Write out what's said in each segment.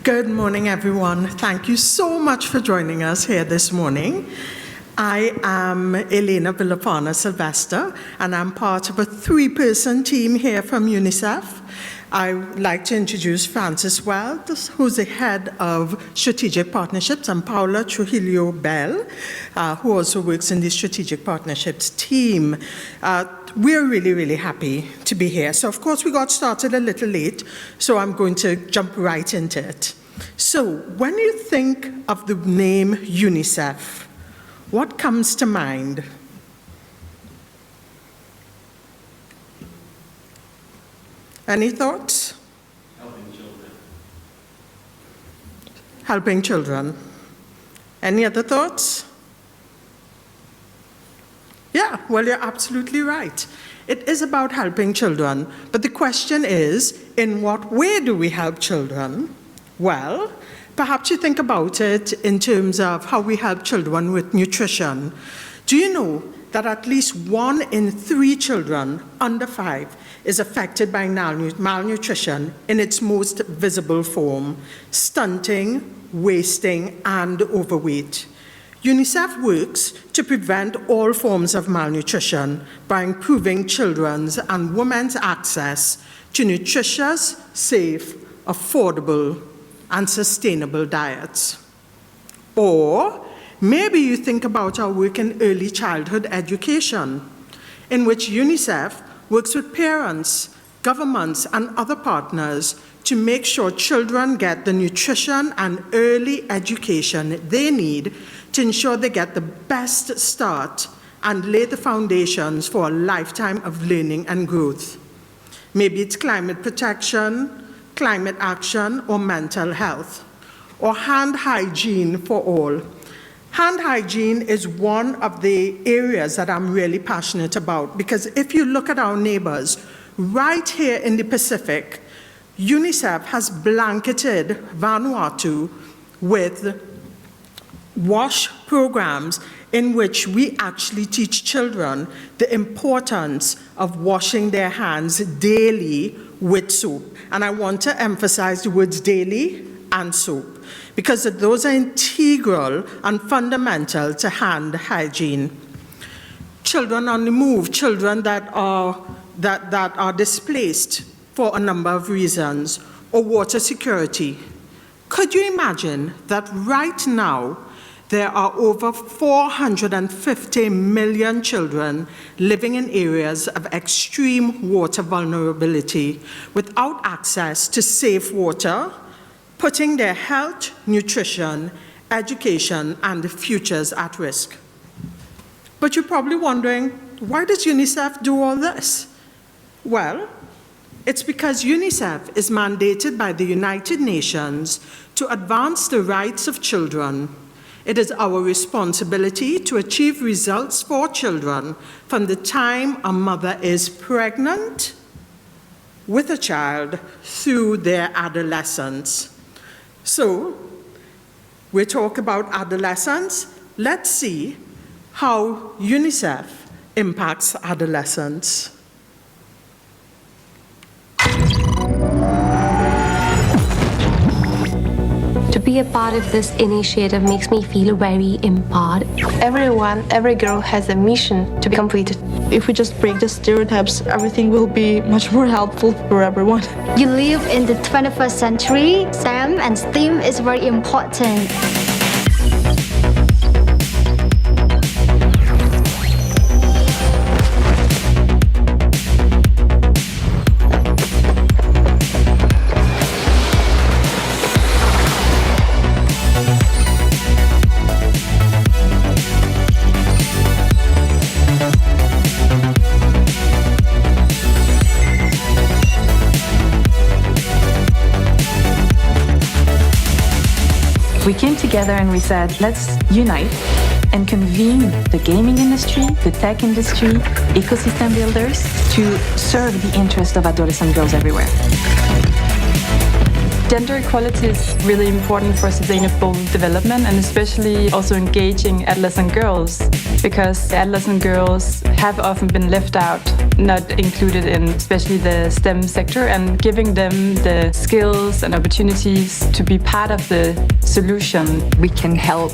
Good morning, everyone. Thank you so much for joining us here this morning. I am Elena Sylvester, and I'm part of a 3-person team here from UNICEF. I would like to introduce Francis Wells, who's the head of Strategic Partnerships, and Paula Trujillo Bell, who also works in the Strategic Partnerships team. We're really, really happy to be here. So, of course, we got started a little late, so I'm going to jump right into it. So, when you think of the name UNICEF, what comes to mind? Any thoughts? Helping children. Helping children. Any other thoughts? Yeah, well, you're absolutely right. It is about helping children, but the question is, in what way do we help children? Well, perhaps you think about it in terms of how we help children with nutrition. Do you know that at least 1 in 3 children under 5 is affected by malnutrition in its most visible form: stunting, wasting, and overweight? UNICEF works to prevent all forms of malnutrition by improving children's and women's access to nutritious, safe, affordable, and sustainable diets. Or maybe you think about our work in early childhood education, in which UNICEF works with parents, governments, and other partners to make sure children get the nutrition and early education they need to ensure they get the best start and lay the foundations for a lifetime of learning and growth. Maybe it's climate protection, climate action, or mental health, or hand hygiene for all. Hand hygiene is one of the areas that I'm really passionate about, because if you look at our neighbors, right here in the Pacific, UNICEF has blanketed Vanuatu with WASH programs in which we actually teach children the importance of washing their hands daily with soap. And I want to emphasize the words daily and soap, because those are integral and fundamental to hand hygiene. Children on the move, children that are displaced for a number of reasons, or water security. Could you imagine that right now there are over 450 million children living in areas of extreme water vulnerability without access to safe water, putting their health, nutrition, education, and futures at risk? But you're probably wondering, why does UNICEF do all this? Well, it's because UNICEF is mandated by the United Nations to advance the rights of children. It is our responsibility to achieve results for children from the time a mother is pregnant with a child through their adolescence. So, we talk about adolescence. Let's see how UNICEF impacts adolescents. To be a part of this initiative makes me feel very empowered. Every girl has a mission to be completed. If we just break the stereotypes, everything will be much more helpful for everyone. You live in the 21st century, STEM and STEAM is very important. We came together and we said, let's unite and convene the gaming industry, the tech industry, ecosystem builders to serve the interest of adolescent girls everywhere. Gender equality is really important for sustainable development and especially also engaging adolescent girls because adolescent girls have often been left out, not included in especially the STEM sector, and giving them the skills and opportunities to be part of the solution. We can help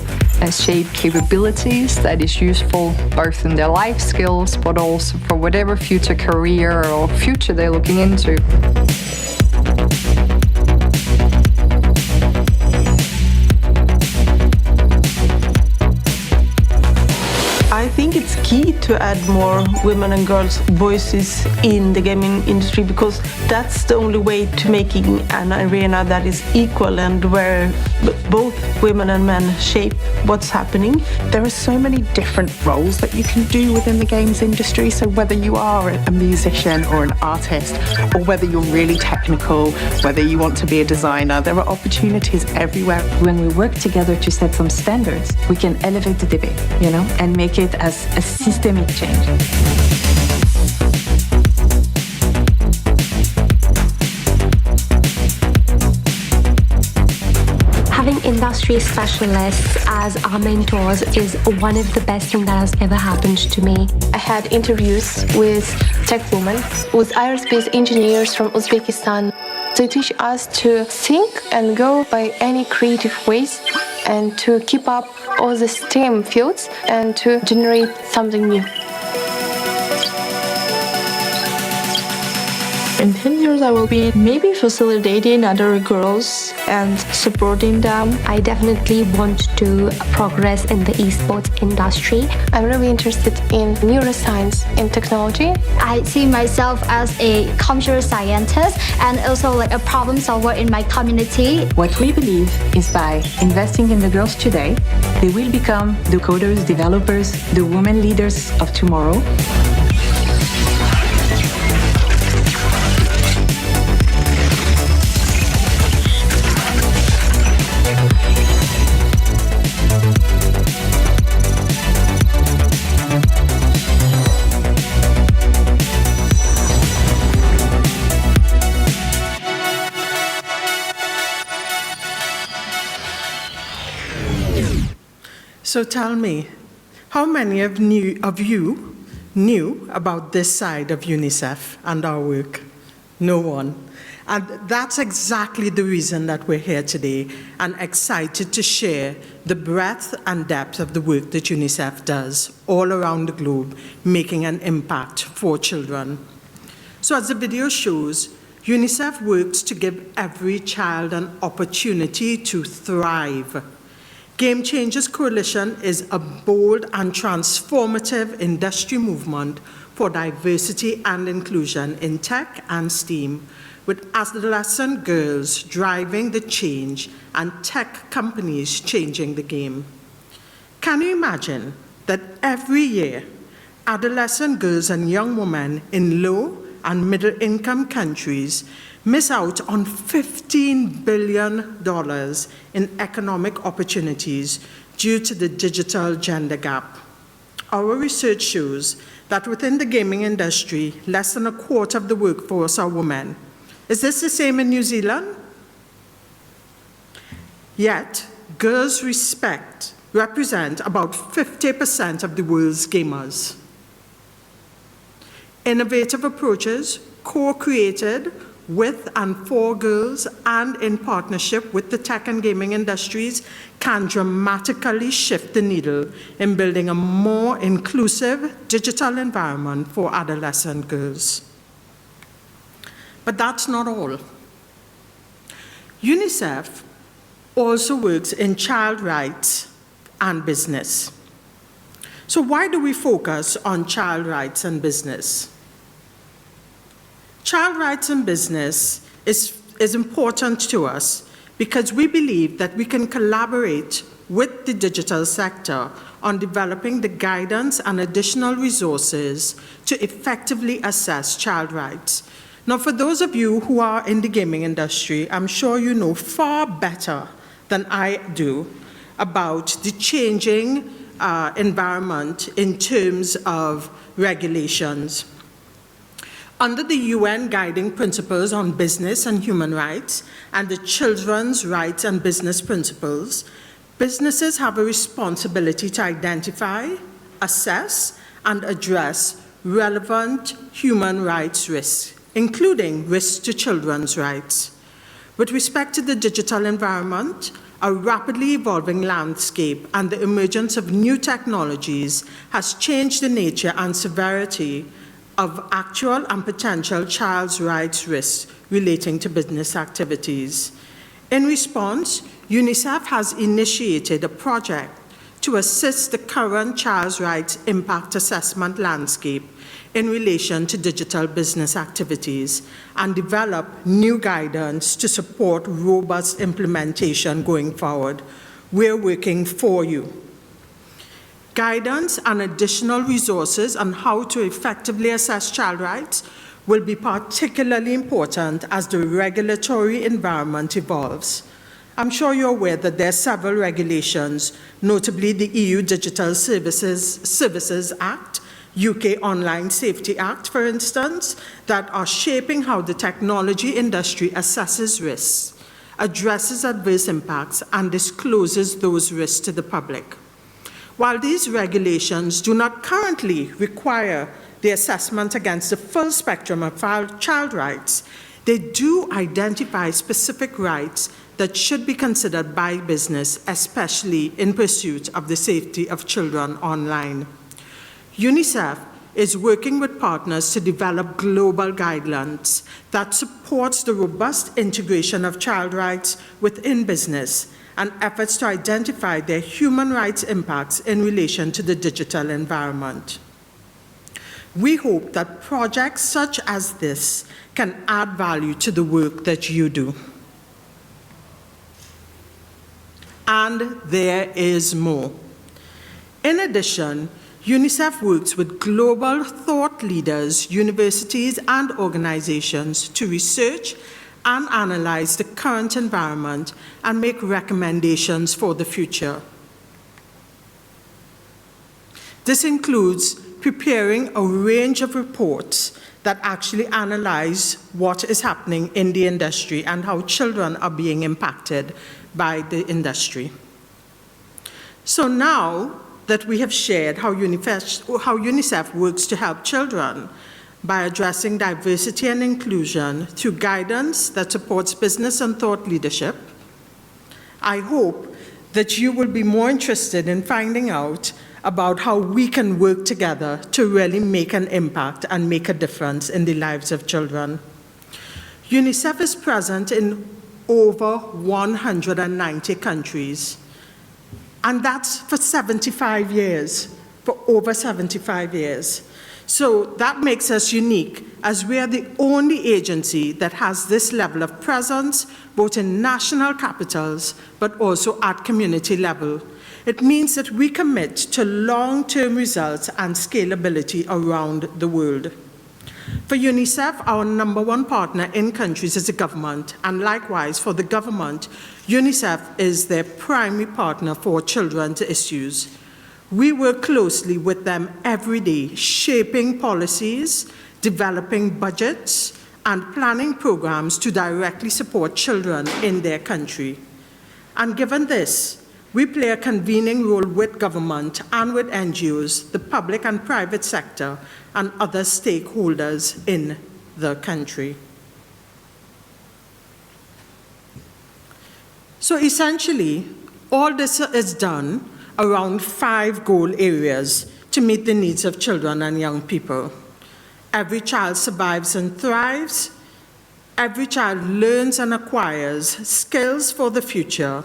shape capabilities that is useful both in their life skills but also for whatever future career or future they're looking into. I think it's key to add more women and girls' voices in the gaming industry because that's the only way to making an arena that is equal and where both women and men shape what's happening. There are so many different roles that you can do within the games industry, so whether you are a musician or an artist, or whether you're really technical, whether you want to be a designer, there are opportunities everywhere. When we work together to set some standards, we can elevate the debate, and make it as a systemic change. Having industry specialists as our mentors is one of the best things that has ever happened to me. I had interviews with tech women, with aerospace engineers from Uzbekistan. They teach us to think and go by any creative ways and to keep up all the STEM fields and to generate something new. In 10 years, I will be maybe facilitating other girls and supporting them. I definitely want to progress in the esports industry. I'm really interested in neuroscience and technology. I see myself as a computer scientist and also like a problem solver in my community. What we believe is by investing in the girls today, they will become the coders, developers, the women leaders of tomorrow. So tell me, how many of you knew about this side of UNICEF and our work? No one. And that's exactly the reason that we're here today and excited to share the breadth and depth of the work that UNICEF does all around the globe, making an impact for children. So as the video shows, UNICEF works to give every child an opportunity to thrive. Game Changers Coalition is a bold and transformative industry movement for diversity and inclusion in tech and STEAM, with adolescent girls driving the change and tech companies changing the game. Can you imagine that every year, adolescent girls and young women in low and middle-income countries miss out on $15 billion in economic opportunities due to the digital gender gap? Our research shows that within the gaming industry, less than a quarter of the workforce are women. Is this the same in New Zealand? Yet, girls represent about 50% of the world's gamers. Innovative approaches, co-created with and for girls and in partnership with the tech and gaming industries, can dramatically shift the needle in building a more inclusive digital environment for adolescent girls. But that's not all. UNICEF also works in child rights and business. So why do we focus on child rights and business? Child rights and business is important to us because we believe that we can collaborate with the digital sector on developing the guidance and additional resources to effectively assess child rights. Now, for those of you who are in the gaming industry, I'm sure you know far better than I do about the changing environment in terms of regulations. Under the UN Guiding Principles on Business and Human Rights and the Children's Rights and Business Principles, businesses have a responsibility to identify, assess, and address relevant human rights risks, including risks to children's rights. With respect to the digital environment, a rapidly evolving landscape and the emergence of new technologies has changed the nature and severity of actual and potential child's rights risks relating to business activities. In response, UNICEF has initiated a project to assist the current child's rights impact assessment landscape in relation to digital business activities and develop new guidance to support robust implementation going forward. We're working for you. Guidance and additional resources on how to effectively assess child rights will be particularly important as the regulatory environment evolves. I'm sure you're aware that there are several regulations, notably the EU Digital Services Act, UK Online Safety Act, for instance, that are shaping how the technology industry assesses risks, addresses adverse impacts, and discloses those risks to the public. While these regulations do not currently require the assessment against the full spectrum of child rights, they do identify specific rights that should be considered by business, especially in pursuit of the safety of children online. UNICEF is working with partners to develop global guidelines that supports the robust integration of child rights within business and efforts to identify their human rights impacts in relation to the digital environment. We hope that projects such as this can add value to the work that you do. And there is more. In addition, UNICEF works with global thought leaders, universities, and organizations to research and analyze the current environment and make recommendations for the future. This includes preparing a range of reports that actually analyze what is happening in the industry and how children are being impacted by the industry. So now that we have shared how UNICEF works to help children by addressing diversity and inclusion through guidance that supports business and thought leadership, I hope that you will be more interested in finding out about how we can work together to really make an impact and make a difference in the lives of children. UNICEF is present in over 190 countries, and that's for 75 years, for over 75 years. So that makes us unique, as we are the only agency that has this level of presence, both in national capitals, but also at community level. It means that we commit to long-term results and scalability around the world. For UNICEF, our #1 partner in countries is the government, and likewise for the government, UNICEF is their primary partner for children's issues. We work closely with them every day, shaping policies, developing budgets, and planning programs to directly support children in their country. And given this, we play a convening role with government and with NGOs, the public and private sector, and other stakeholders in the country. So essentially, all this is done around 5 goal areas to meet the needs of children and young people. Every child survives and thrives. Every child learns and acquires skills for the future,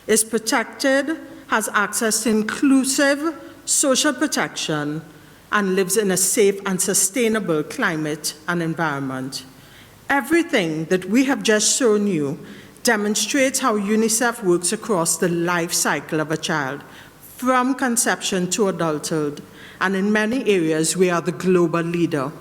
is protected, has access to inclusive social protection, and lives in a safe and sustainable climate and environment. Everything that we have just shown you demonstrates how UNICEF works across the life cycle of a child, from conception to adulthood, and in many areas we are the global leader.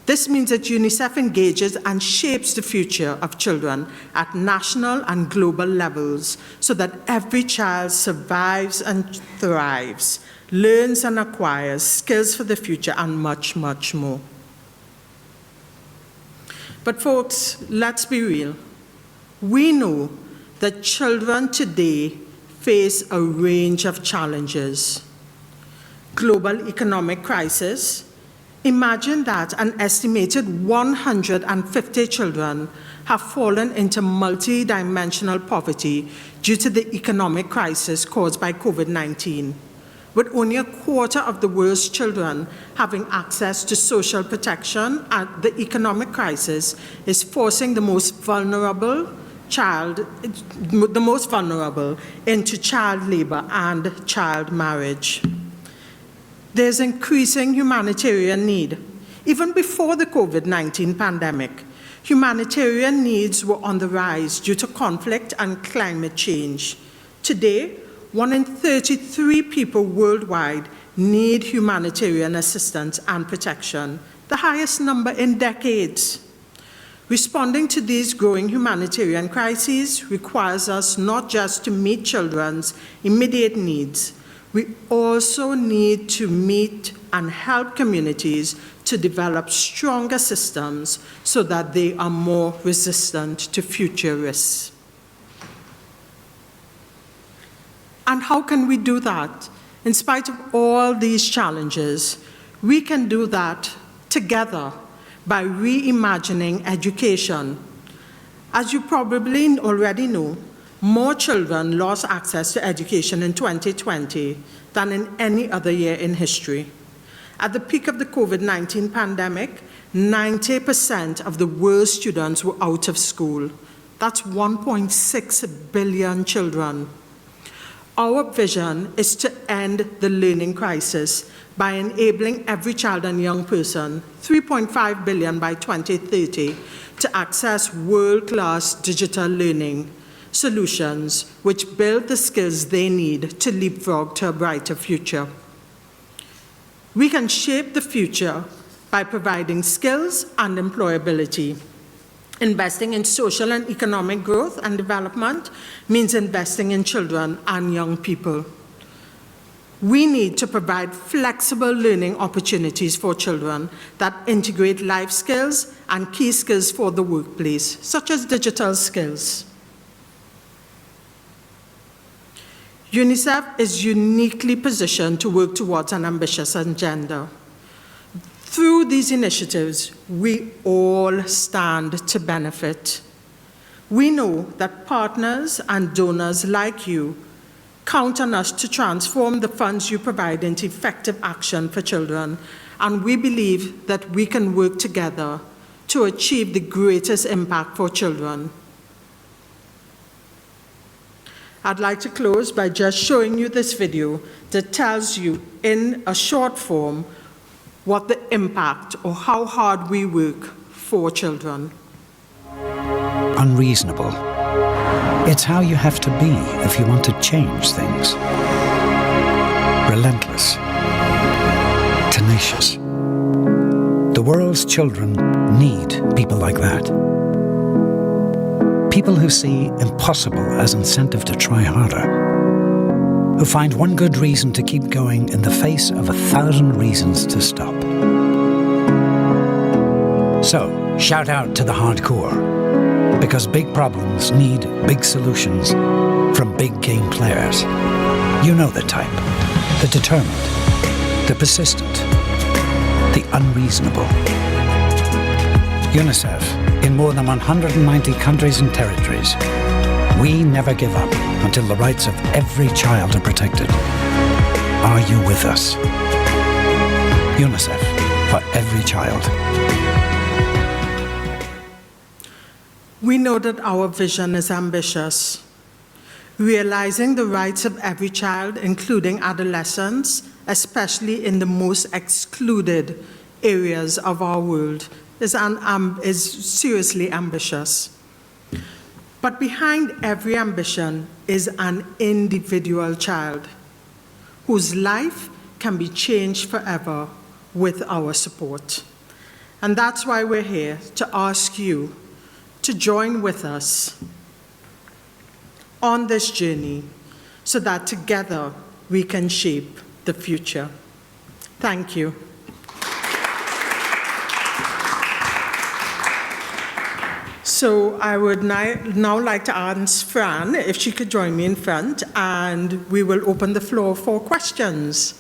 This means that UNICEF engages and shapes the future of children at national and global levels so that every child survives and thrives, learns and acquires skills for the future, and much, much more. But folks, let's be real. We know that children today face a range of challenges. Global economic crisis. Imagine that an estimated 150 children have fallen into multi-dimensional poverty due to the economic crisis caused by COVID-19, with only a quarter of the world's children having access to social protection, and the economic crisis is forcing the most vulnerable into child labor and child marriage. There's increasing humanitarian need. Even before the COVID-19 pandemic, humanitarian needs were on the rise due to conflict and climate change. Today, 1 in 33 people worldwide need humanitarian assistance and protection, the highest number in decades. Responding to these growing humanitarian crises requires us not just to meet children's immediate needs, we also need to meet and help communities to develop stronger systems so that they are more resistant to future risks. And how can we do that? In spite of all these challenges, we can do that together by reimagining education. As you probably already know, more children lost access to education in 2020 than in any other year in history. At the peak of the COVID-19 pandemic, 90% of the world's students were out of school. That's 1.6 billion children. Our vision is to end the learning crisis by enabling every child and young person, 3.5 billion by 2030, to access world-class digital learning solutions which build the skills they need to leapfrog to a brighter future. We can shape the future by providing skills and employability. Investing in social and economic growth and development means investing in children and young people. We need to provide flexible learning opportunities for children that integrate life skills and key skills for the workplace, such as digital skills. UNICEF is uniquely positioned to work towards an ambitious agenda. Through these initiatives, we all stand to benefit. We know that partners and donors like you count on us to transform the funds you provide into effective action for children, and we believe that we can work together to achieve the greatest impact for children. I'd like to close by just showing you this video that tells you in a short form what the impact or how hard we work for children. Unreasonable. It's how you have to be if you want to change things. Relentless. Tenacious. The world's children need people like that. People who see impossible as incentive to try harder. Who find one good reason to keep going in the face of 1,000 reasons to stop. So, shout out to the hardcore, because big problems need big solutions from big game players. You know the type, the determined, the persistent, the unreasonable. UNICEF, in more than 190 countries and territories, we never give up until the rights of every child are protected. Are you with us? UNICEF, for every child. We know that our vision is ambitious. Realizing the rights of every child, including adolescents, especially in the most excluded areas of our world, is seriously ambitious. But behind every ambition is an individual child whose life can be changed forever with our support. And that's why we're here, to ask you to join with us on this journey so that together we can shape the future. Thank you. So I would now like to ask Fran if she could join me in front, and we will open the floor for questions.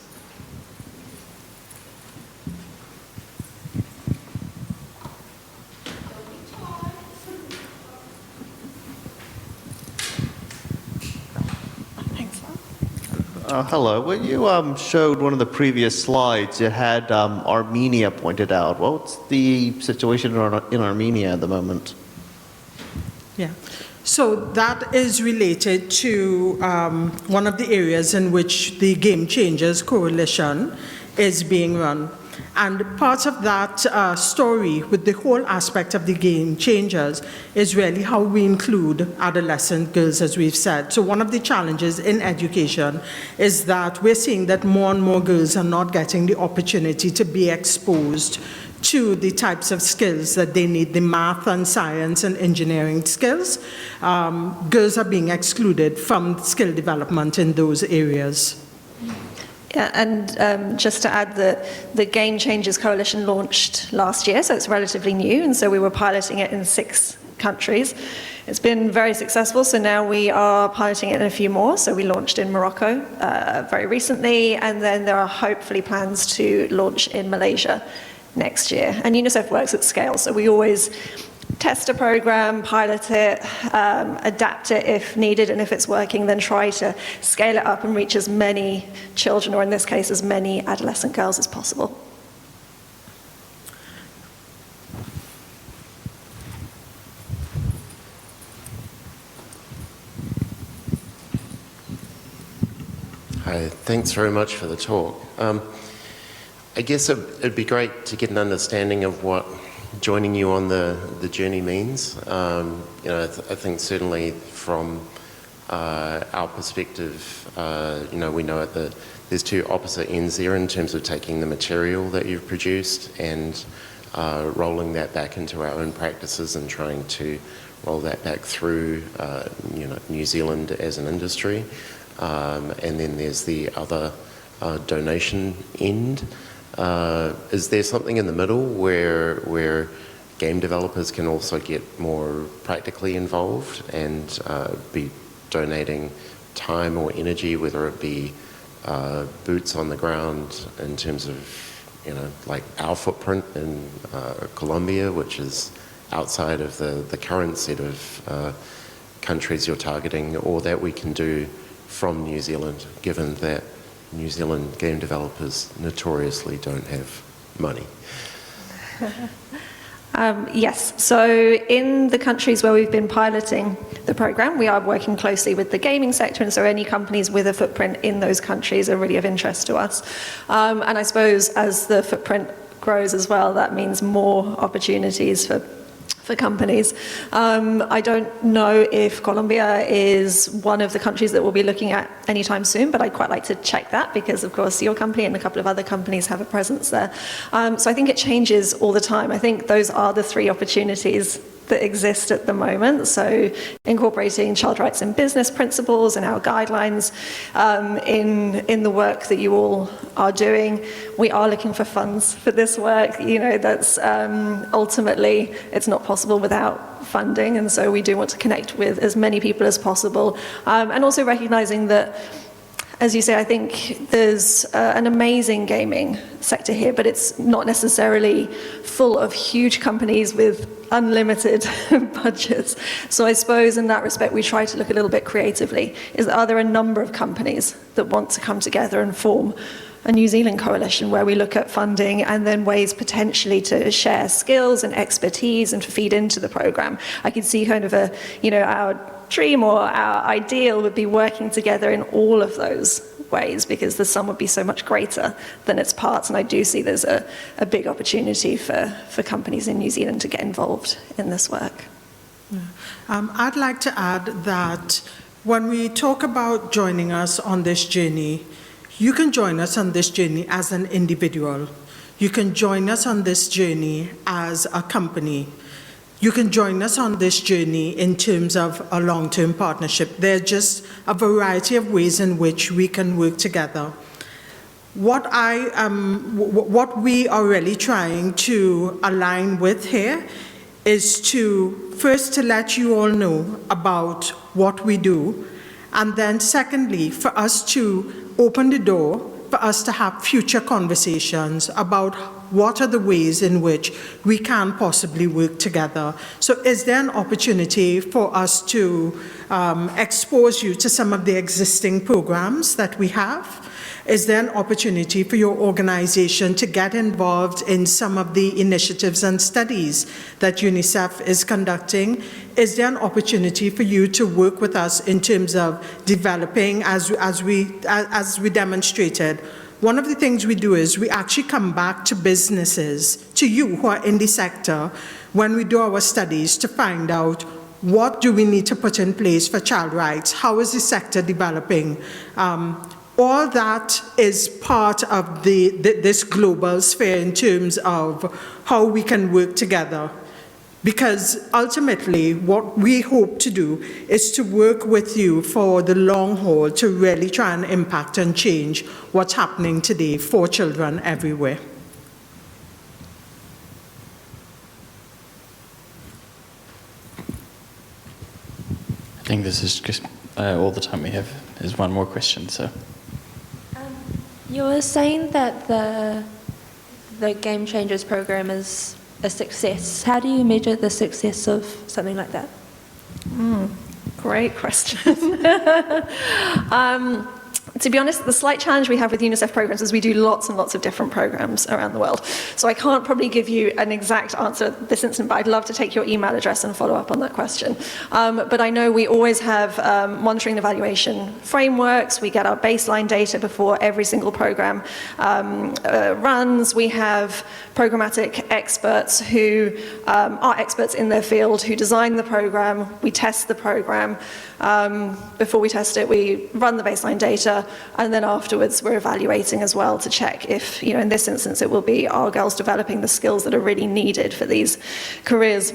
Hello. When you showed one of the previous slides, you had Armenia pointed out. What's the situation in Armenia at the moment? Yeah. So that is related to one of the areas in which the Game Changers Coalition is being run. And part of that story with the whole aspect of the Game Changers is really how we include adolescent girls, as we've said. So one of the challenges in education is that we're seeing that more and more girls are not getting the opportunity to be exposed to the types of skills that they need, the math and science and engineering skills. Girls are being excluded from skill development in those areas. Yeah, and just to add, the Game Changers Coalition launched last year, so it's relatively new, and so we were piloting it in 6 countries. It's been very successful, so now we are piloting it in a few more. So we launched in Morocco very recently, and then there are hopefully plans to launch in Malaysia next year. And UNICEF works at scale, so we always test a program, pilot it, adapt it if needed, and if it's working, then try to scale it up and reach as many children, or in this case, as many adolescent girls as possible. Hi, thanks very much for the talk. I guess it'd be great to get an understanding of what joining you on the journey means. You know, I think certainly from our perspective, you know, we know that there's 2 opposite ends there in terms of taking the material that you've produced and rolling that back into our own practices and trying to roll that back through, you know, New Zealand as an industry. And then there's the other donation end. Is there something in the middle where game developers can also get more practically involved and be donating time or energy, whether it be boots on the ground in terms of, you know, like our footprint in Colombia, which is outside of the current set of countries you're targeting, or that we can do from New Zealand, given that New Zealand game developers notoriously don't have money? Yes, so in the countries where we've been piloting the program, we are working closely with the gaming sector, and so any companies with a footprint in those countries are really of interest to us. And I suppose as the footprint grows as well, that means more opportunities for companies. I don't know if Colombia is one of the countries that we'll be looking at anytime soon, but I'd quite like to check that because, of course, your company and a couple of other companies have a presence there. So I think it changes all the time. I think those are the 3 opportunities that exist at the moment. So incorporating child rights in business principles and our guidelines in the work that you all are doing. We are looking for funds for this work. You know, that's ultimately, it's not possible without funding. And so we do want to connect with as many people as possible. And also recognizing that, as you say, I think there's an amazing gaming sector here, but it's not necessarily full of huge companies with unlimited budgets. So I suppose in that respect, we try to look a little bit creatively. Are there a number of companies that want to come together and form a New Zealand coalition where we look at funding and then ways potentially to share skills and expertise and to feed into the program? I could see kind of our dream or our ideal would be working together in all of those ways, because the sum would be so much greater than its parts. And I do see there's a big opportunity for companies in New Zealand to get involved in this work. Yeah. I'd like to add that when we talk about joining us on this journey, you can join us on this journey as an individual. You can join us on this journey as a company. You can join us on this journey in terms of a long-term partnership. There are just a variety of ways in which we can work together. What we are really trying to align with here is to first to let you all know about what we do, and then secondly, for us to open the door for us to have future conversations about what are the ways in which we can possibly work together. So is there an opportunity for us to expose you to some of the existing programs that we have? Is there an opportunity for your organization to get involved in some of the initiatives and studies that UNICEF is conducting? Is there an opportunity for you to work with us in terms of developing, as we demonstrated? One of the things we do is we actually come back to businesses, to you who are in the sector, when we do our studies to find out what do we need to put in place for child rights? How is the sector developing? All that is part of this global sphere in terms of how we can work together. Because ultimately, what we hope to do is to work with you for the long haul to really try and impact and change what's happening today for children everywhere. I think this is just all the time we have. There's one more question, so. You were saying that the Game Changers program is a success. How do you measure the success of something like that? Great question. To be honest, the slight challenge we have with UNICEF programs is we do lots and lots of different programs around the world. So I can't probably give you an exact answer this instant, but I'd love to take your email address and follow up on that question. But I know we always have monitoring and evaluation frameworks. We get our baseline data before every single program runs. We have programmatic experts who are experts in their field who design the program. We test the program. Before we test it, we run the baseline data, and then afterwards we're evaluating as well to check if, in this instance, it will be our girls developing the skills that are really needed for these careers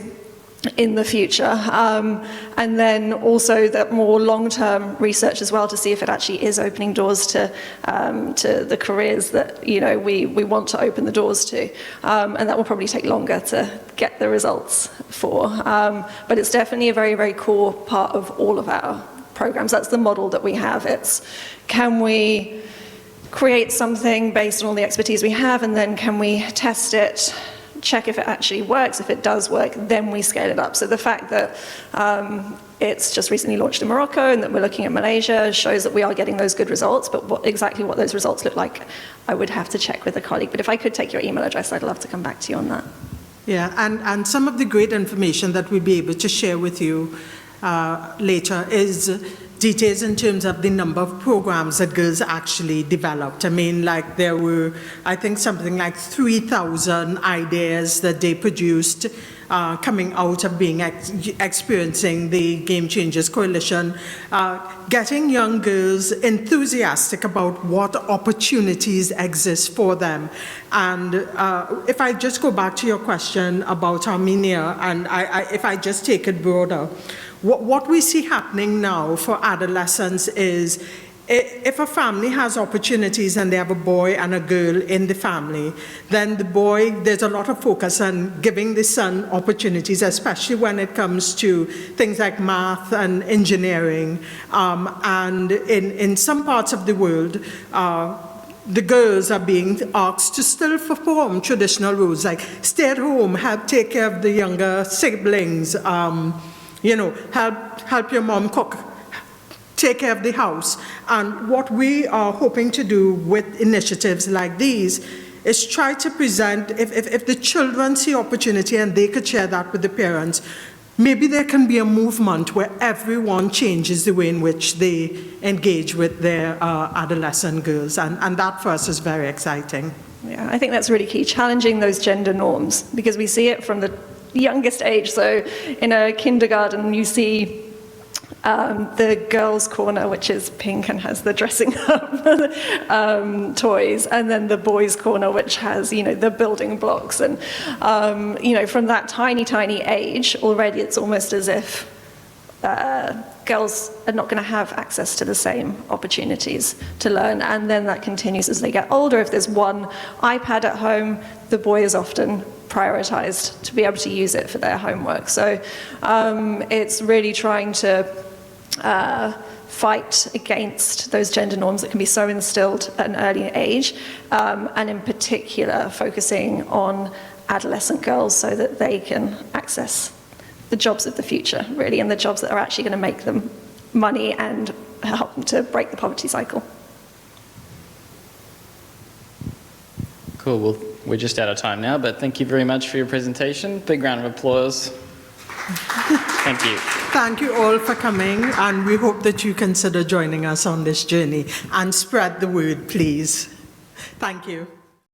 in the future. And then also that more long-term research as well to see if it actually is opening doors to the careers that, we want to open the doors to. And that will probably take longer to get the results for. But it's definitely a very, very core part of all of our programs. That's the model that we have. It's, can we create something based on all the expertise we have, and then can we test it, check if it actually works. If it does work, then we scale it up. So the fact that it's just recently launched in Morocco and that we're looking at Malaysia shows that we are getting those good results, but exactly what those results look like, I would have to check with a colleague. But if I could take your email address, I'd love to come back to you on that. Yeah, and some of the great information that we'll be able to share with you later is details in terms of the number of programs that girls actually developed. I mean, like there were, I think, something like 3,000 ideas that they produced coming out of being experiencing the Game Changers Coalition, getting young girls enthusiastic about what opportunities exist for them. And if I just go back to your question about Armenia, and if I just take it broader, what we see happening now for adolescents is if a family has opportunities and they have a boy and a girl in the family, then the boy, there's a lot of focus on giving the son opportunities, especially when it comes to things like math and engineering. And in some parts of the world, the girls are being asked to still perform traditional roles, like stay at home, help take care of the younger siblings, help your mom cook, take care of the house. And what we are hoping to do with initiatives like these is try to present, if the children see opportunity and they could share that with the parents, maybe there can be a movement where everyone changes the way in which they engage with their adolescent girls. And that for us is very exciting. Yeah, I think that's really key, challenging those gender norms, because we see it from the youngest age. So in a kindergarten, you see the girls' corner, which is pink and has the dressing up toys, and then the boys' corner, which has, the building blocks. And, from that tiny, tiny age, already it's almost as if girls are not going to have access to the same opportunities to learn, and then that continues as they get older. If there's one iPad at home, the boy is often prioritized to be able to use it for their homework. So it's really trying to fight against those gender norms that can be so instilled at an early age, and in particular focusing on adolescent girls so that they can access the jobs of the future, really, and the jobs that are actually going to make them money and help them to break the poverty cycle. Cool. Well, we're just out of time now, but thank you very much for your presentation. Big round of applause. Thank you. Thank you all for coming, and we hope that you consider joining us on this journey and spread the word, please. Thank you.